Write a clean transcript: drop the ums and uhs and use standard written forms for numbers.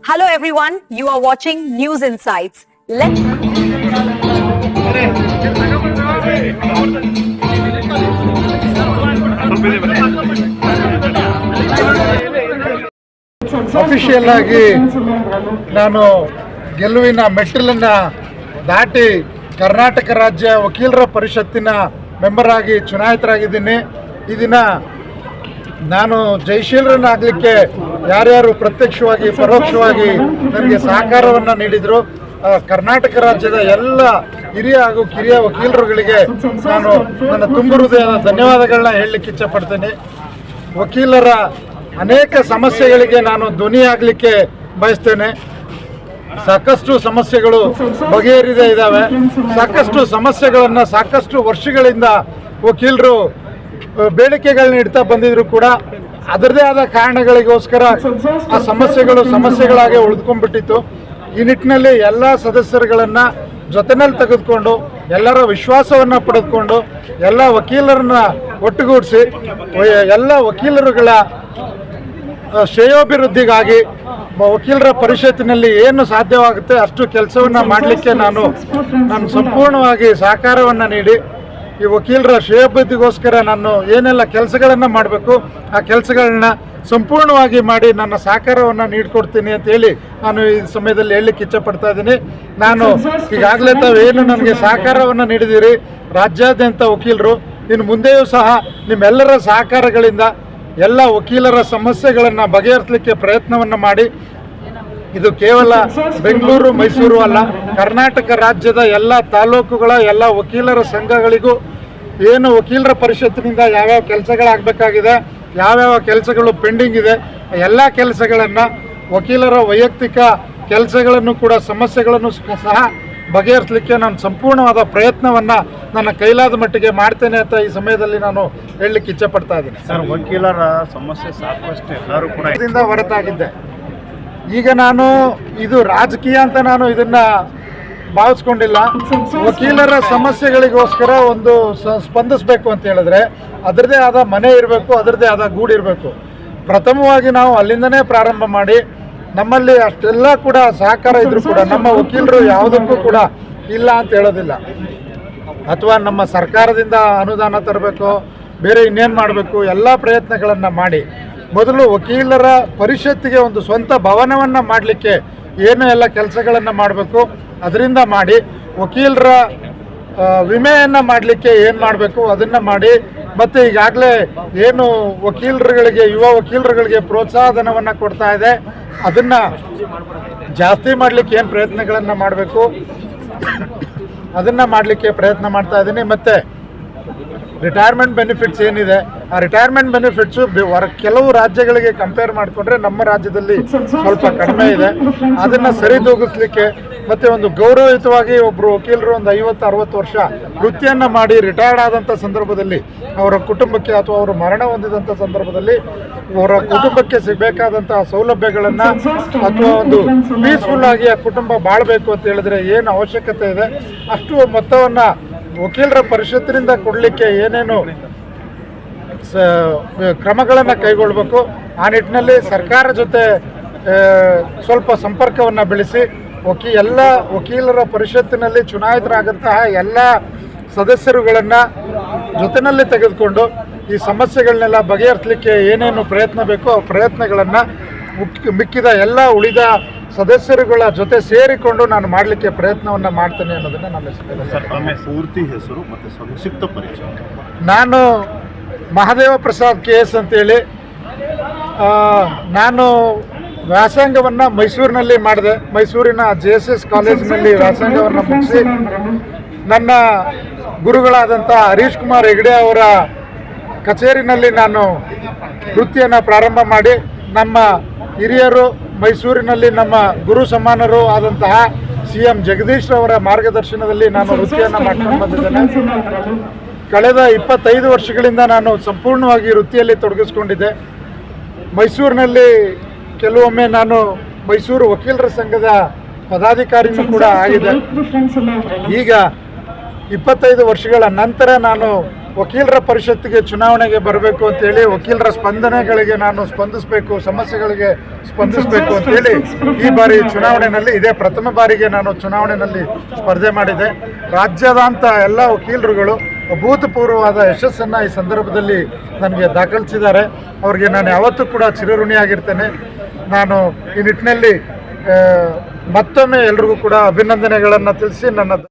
Hello everyone, you are watching News Insights. Official ಆಗಿ ನಾನು ಗೆಲುವಿನ ಮೆಟ್ಟಿಲನ್ನ ದಾಟಿ ಕರ್ನಾಟಕ ರಾಜ್ಯ ವಕೀಲರ ಪರಿಷತ್ತಿನ ಮೆಂಬರ್ ಆಗಿ ಚುನಾಯಿತರಾಗಿದ್ದೀನಿ. ಈ ದಿನ ನಾನು ಜಯಶೀಲರನ್ನಾಗಲಿಕ್ಕೆ ಯಾರ್ಯಾರು ಪ್ರತ್ಯಕ್ಷವಾಗಿ ಪರೋಕ್ಷವಾಗಿ ನನಗೆ ಸಹಕಾರವನ್ನು ನೀಡಿದರು, ಕರ್ನಾಟಕ ರಾಜ್ಯದ ಎಲ್ಲ ಹಿರಿಯ ಹಾಗೂ ಕಿರಿಯ ವಕೀಲರುಗಳಿಗೆ ನಾನು ನನ್ನ ತುಂಬು ಹೃದಯದ ಧನ್ಯವಾದಗಳನ್ನ ಹೇಳಲಿಕ್ಕೆ ಇಚ್ಛಪಡ್ತೇನೆ. ವಕೀಲರ ಅನೇಕ ಸಮಸ್ಯೆಗಳಿಗೆ ನಾನು ಧ್ವನಿಯಾಗಲಿಕ್ಕೆ ಬಯಸ್ತೇನೆ. ಸಾಕಷ್ಟು ಸಮಸ್ಯೆಗಳು ಬಗೆಹರಿದೇ ಇದ್ದಾವೆ. ಸಾಕಷ್ಟು ಸಮಸ್ಯೆಗಳನ್ನು ಸಾಕಷ್ಟು ವರ್ಷಗಳಿಂದ ವಕೀಲರು ಬೇಡಿಕೆಗಳನ್ನ ಇಡ್ತಾ ಬಂದಿದ್ರು ಕೂಡ ಅದರದೇ ಆದ ಕಾರಣಗಳಿಗೋಸ್ಕರ ಆ ಸಮಸ್ಯೆಗಳಾಗಿ ಉಳಿದುಕೊಂಡ್ಬಿಟ್ಟಿತ್ತು. ಈ ನಿಟ್ಟಿನಲ್ಲಿ ಎಲ್ಲ ಸದಸ್ಯರುಗಳನ್ನು ಜೊತೆಯಲ್ಲಿ ತೆಗೆದುಕೊಂಡು ಎಲ್ಲರ ವಿಶ್ವಾಸವನ್ನು ಪಡೆದುಕೊಂಡು ಎಲ್ಲ ವಕೀಲರನ್ನ ಒಟ್ಟುಗೂಡಿಸಿ ಎಲ್ಲ ವಕೀಲರುಗಳ ಶ್ರೇಯೋಭಿವೃದ್ಧಿಗಾಗಿ ವಕೀಲರ ಪರಿಷತ್ತಿನಲ್ಲಿ ಏನು ಸಾಧ್ಯವಾಗುತ್ತೆ ಅಷ್ಟು ಕೆಲಸವನ್ನು ಮಾಡಲಿಕ್ಕೆ ನಾನು ಸಂಪೂರ್ಣವಾಗಿ ಸಹಕಾರವನ್ನು ನೀಡಿ ಈ ವಕೀಲರ ಶ್ರೇಯೋಭಿವೃದ್ಧಿಗೋಸ್ಕರ ನಾನು ಏನೆಲ್ಲ ಕೆಲಸಗಳನ್ನು ಮಾಡಬೇಕು ಆ ಕೆಲಸಗಳನ್ನ ಸಂಪೂರ್ಣವಾಗಿ ಮಾಡಿ ನನ್ನ ಸಹಕಾರವನ್ನು ನೀಡಿಕೊಡ್ತೀನಿ ಅಂತೇಳಿ ನಾನು ಈ ಸಮಯದಲ್ಲಿ ಹೇಳಲಿಕ್ಕೆ ಇಚ್ಛಪಡ್ತಾ ಇದ್ದೀನಿ. ನಾನು ಈಗಾಗಲೇ ತಾವೇನು ನನಗೆ ಸಹಕಾರವನ್ನು ನೀಡಿದ್ದೀರಿ ರಾಜ್ಯಾದ್ಯಂತ ವಕೀಲರು, ಇನ್ನು ಮುಂದೆಯೂ ಸಹ ನಿಮ್ಮೆಲ್ಲರ ಸಹಕಾರಗಳಿಂದ ಎಲ್ಲ ವಕೀಲರ ಸಮಸ್ಯೆಗಳನ್ನು ಬಗೆಹರಿಸಲಿಕ್ಕೆ ಪ್ರಯತ್ನವನ್ನು ಮಾಡಿ ಇದು ಕೇವಲ ಬೆಂಗಳೂರು ಮೈಸೂರು ಅಲ್ಲ, ಕರ್ನಾಟಕ ರಾಜ್ಯದ ಎಲ್ಲ ತಾಲೂಕುಗಳ ಎಲ್ಲ ವಕೀಲರ ಸಂಘಗಳಿಗೂ ಏನು ವಕೀಲರ ಪರಿಷತ್ತಿನಿಂದ ಯಾವ್ಯಾವ ಕೆಲಸಗಳಾಗಬೇಕಾಗಿದೆ, ಯಾವ್ಯಾವ ಕೆಲಸಗಳು ಪೆಂಡಿಂಗ್ ಇದೆ, ಎಲ್ಲ ಕೆಲಸಗಳನ್ನು ವಕೀಲರ ವೈಯಕ್ತಿಕ ಕೆಲಸಗಳನ್ನು ಕೂಡ ಸಮಸ್ಯೆಗಳನ್ನು ಸಹ ಬಗೆಹರಿಸಲಿಕ್ಕೆ ನಾನು ಸಂಪೂರ್ಣವಾದ ಪ್ರಯತ್ನವನ್ನು ನನ್ನ ಕೈಲಾದ ಮಟ್ಟಿಗೆ ಮಾಡ್ತೇನೆ ಅಂತ ಈ ಸಮಯದಲ್ಲಿ ನಾನು ಹೇಳಲಿಕ್ಕೆ ಇಚ್ಛಪಡ್ತಾ ಇದ್ದೀನಿ. ಸರ್, ವಕೀಲರ ಸಮಸ್ಯೆ ಸಾಕಷ್ಟು ಎಲ್ಲರೂ ಕೂಡ ಇದರಿಂದ ಹೊರತಾಗಿದ್ದೆ. ಈಗ ನಾನು ಇದು ರಾಜಕೀಯ ಅಂತ ನಾನು ಇದನ್ನ ಭಾವಿಸ್ಕೊಂಡಿಲ್ಲ. ವಕೀಲರ ಸಮಸ್ಯೆಗಳಿಗೋಸ್ಕರ ಒಂದು ಸ್ಪಂದಿಸಬೇಕು ಅಂತ ಹೇಳಿದ್ರೆ ಅದರದೇ ಆದ ಮನೆ ಇರಬೇಕು, ಅದರದೇ ಆದ ಗೂಡು ಇರಬೇಕು. ಪ್ರಥಮವಾಗಿ ನಾವು ಅಲ್ಲಿಂದನೇ ಪ್ರಾರಂಭ ಮಾಡಿ ನಮ್ಮಲ್ಲಿ ಅಷ್ಟೆಲ್ಲ ಕೂಡ ಸಹಕಾರ ಇದ್ರೂ ಕೂಡ ನಮ್ಮ ವಕೀಲರು ಯಾವುದಕ್ಕೂ ಕೂಡ ಇಲ್ಲ ಅಂತ ಹೇಳೋದಿಲ್ಲ. ಅಥವಾ ನಮ್ಮ ಸರ್ಕಾರದಿಂದ ಅನುದಾನ ತರಬೇಕು, ಬೇರೆ ಇನ್ನೇನು ಮಾಡಬೇಕು, ಎಲ್ಲ ಪ್ರಯತ್ನಗಳನ್ನು ಮಾಡಿ ಮೊದಲು ವಕೀಲರ ಪರಿಷತ್ತಿಗೆ ಒಂದು ಸ್ವಂತ ಭವನವನ್ನು ಮಾಡಲಿಕ್ಕೆ ಏನು ಎಲ್ಲ ಕೆಲಸಗಳನ್ನು ಮಾಡಬೇಕು ಅದರಿಂದ ಮಾಡಿ, ವಕೀಲರ ವಿಮೆಯನ್ನು ಮಾಡಲಿಕ್ಕೆ ಏನು ಮಾಡಬೇಕು ಅದನ್ನು ಮಾಡಿ, ಮತ್ತು ಈಗಾಗಲೇ ಏನು ವಕೀಲರುಗಳಿಗೆ ಯುವ ವಕೀಲರುಗಳಿಗೆ ಪ್ರೋತ್ಸಾಹಧನವನ್ನು ಕೊಡ್ತಾ ಇದೆ ಅದನ್ನು ಜಾಸ್ತಿ ಮಾಡಲಿಕ್ಕೆ ಏನು ಪ್ರಯತ್ನಗಳನ್ನು ಮಾಡಬೇಕು ಅದನ್ನು ಮಾಡಲಿಕ್ಕೆ ಪ್ರಯತ್ನ ಮಾಡ್ತಾ ಇದ್ದೀನಿ. ಮತ್ತು ರಿಟೈರ್ಮೆಂಟ್ ಬೆನಿಫಿಟ್ಸ್ ಏನಿದೆ ಆ ರಿಟೈರ್ಮೆಂಟ್ ಬೆನಿಫಿಟ್ಸು ಕೆಲವು ರಾಜ್ಯಗಳಿಗೆ ಕಂಪೇರ್ ಮಾಡಿಕೊಂಡ್ರೆ ನಮ್ಮ ರಾಜ್ಯದಲ್ಲಿ ಸ್ವಲ್ಪ ಕಡಿಮೆ ಇದೆ. ಅದನ್ನು ಸರಿದೂಗಿಸ್ಲಿಕ್ಕೆ ಮತ್ತು ಒಂದು ಗೌರವಯುತವಾಗಿ ಒಬ್ಬರು ವಕೀಲರು ಒಂದು 50-60 ವರ್ಷ ವೃತ್ತಿಯನ್ನು ಮಾಡಿ ರಿಟೈರ್ಡ್ ಆದಂಥ ಸಂದರ್ಭದಲ್ಲಿ ಅವರ ಕುಟುಂಬಕ್ಕೆ ಅಥವಾ ಅವರು ಮರಣ ಹೊಂದಿದಂಥ ಸಂದರ್ಭದಲ್ಲಿ ಅವರ ಕುಟುಂಬಕ್ಕೆ ಸಿಗಬೇಕಾದಂಥ ಸೌಲಭ್ಯಗಳನ್ನು ಅಥವಾ ಒಂದು ಪೀಸ್ಫುಲ್ ಆಗಿ ಆ ಕುಟುಂಬ ಬಾಳಬೇಕು ಅಂತ ಹೇಳಿದ್ರೆ ಏನು ಅವಶ್ಯಕತೆ ಇದೆ ಅಷ್ಟು ಮೊತ್ತವನ್ನು ವಕೀಲರ ಪರಿಷತ್ತಿನಿಂದ ಕೊಡಲಿಕ್ಕೆ ಏನೇನು ಕ್ರಮಗಳನ್ನು ಕೈಗೊಳ್ಳಬೇಕು ಆ ನಿಟ್ಟಿನಲ್ಲಿ ಸರ್ಕಾರ ಜೊತೆ ಸ್ವಲ್ಪ ಸಂಪರ್ಕವನ್ನು ಬೆಳೆಸಿ ಎಲ್ಲ ವಕೀಲರ ಪರಿಷತ್ತಿನಲ್ಲಿ ಚುನಾಯಿತರಾದಂತಹ ಎಲ್ಲ ಸದಸ್ಯರುಗಳನ್ನು ಜೊತೆಯಲ್ಲಿ ತೆಗೆದುಕೊಂಡು ಈ ಸಮಸ್ಯೆಗಳನ್ನೆಲ್ಲ ಬಗೆಹರಿಸಲಿಕ್ಕೆ ಏನೇನು ಪ್ರಯತ್ನ ಬೇಕೋ ಆ ಪ್ರಯತ್ನಗಳನ್ನು ಮಿಕ್ಕಿದ ಎಲ್ಲ ಉಳಿದ ಸದಸ್ಯರುಗಳ ಜೊತೆ ಸೇರಿಕೊಂಡು ನಾನು ಮಾಡಲಿಕ್ಕೆ ಪ್ರಯತ್ನವನ್ನು ಮಾಡ್ತೇನೆ ಅನ್ನೋದನ್ನು ನಾನು ಪೂರ್ತಿ ಹೆಸರು ಮತ್ತು ಸಂಕ್ಷಿಪ್ತ ಪರಿಚಯ. ನಾನು ಮಹಾದೇವ ಪ್ರಸಾದ್ KS ಅಂತೇಳಿ. ನಾನು ವ್ಯಾಸಂಗವನ್ನು ಮೈಸೂರಿನಲ್ಲಿ ಮಾಡಿದೆ. ಮೈಸೂರಿನ JSS ಕಾಲೇಜಿನಲ್ಲಿ ವ್ಯಾಸಂಗವನ್ನು ಮುಗಿಸಿ ನನ್ನ ಗುರುಗಳಾದಂಥ ಹರೀಶ್ ಕುಮಾರ್ ಹೆಗ್ಡೆ ಅವರ ಕಚೇರಿನಲ್ಲಿ ನಾನು ವೃತ್ತಿಯನ್ನು ಪ್ರಾರಂಭ ಮಾಡಿ ನಮ್ಮ ಹಿರಿಯರು ಮೈಸೂರಿನಲ್ಲಿ ನಮ್ಮ ಗುರು ಸಮಾನರು ಆದಂತಹ CM ಜಗದೀಶ್ ಅವರ ಮಾರ್ಗದರ್ಶನದಲ್ಲಿ ನಾನು ವೃತ್ತಿಯನ್ನು ಮಾಡ್ಕೊಂಡು ಬಂದಿದ್ದೇನೆ. ಕಳೆದ 25 ವರ್ಷಗಳಿಂದ ನಾನು ಸಂಪೂರ್ಣವಾಗಿ ವೃತ್ತಿಯಲ್ಲಿ ತೊಡಗಿಸ್ಕೊಂಡಿದ್ದೆ. ಮೈಸೂರಿನಲ್ಲಿ ಕೆಲವೊಮ್ಮೆ ನಾನು ಮೈಸೂರು ವಕೀಲರ ಸಂಘದ ಪದಾಧಿಕಾರಿನೂ ಕೂಡ ಆಗಿದೆ. ಈಗ 25 ವರ್ಷಗಳ ನಂತರ ನಾನು ವಕೀಲರ ಪರಿಷತ್ತಿಗೆ ಚುನಾವಣೆಗೆ ಬರಬೇಕು ಅಂತೇಳಿ ವಕೀಲರ ಸ್ಪಂದನೆಗಳಿಗೆ ನಾನು ಸ್ಪಂದಿಸಬೇಕು, ಸಮಸ್ಯೆಗಳಿಗೆ ಸ್ಪಂದಿಸಬೇಕು ಅಂತೇಳಿ ಈ ಬಾರಿ ಚುನಾವಣೆಯಲ್ಲಿ ಇದೇ ಪ್ರಥಮ ಬಾರಿಗೆ ನಾನು ಚುನಾವಣೆಯಲ್ಲಿ ಸ್ಪರ್ಧೆ ಮಾಡಿದೆ. ರಾಜ್ಯದಾಂತ ಎಲ್ಲ ವಕೀಲರುಗಳು ಅಭೂತಪೂರ್ವವಾದ ಯಶಸ್ಸನ್ನು ಈ ಸಂದರ್ಭದಲ್ಲಿ ನನಗೆ ದಾಖಲಿಸಿದ್ದಾರೆ. ಅವ್ರಿಗೆ ನಾನು ಯಾವತ್ತೂ ಕೂಡ ಚಿರಋಣಿಯಾಗಿರ್ತೇನೆ. ನಾನು ಈ ನಿಟ್ಟಿನಲ್ಲಿ ಮತ್ತೊಮ್ಮೆ ಎಲ್ರಿಗೂ ಕೂಡ ಅಭಿನಂದನೆಗಳನ್ನು ತಿಳಿಸಿ ನನ್ನ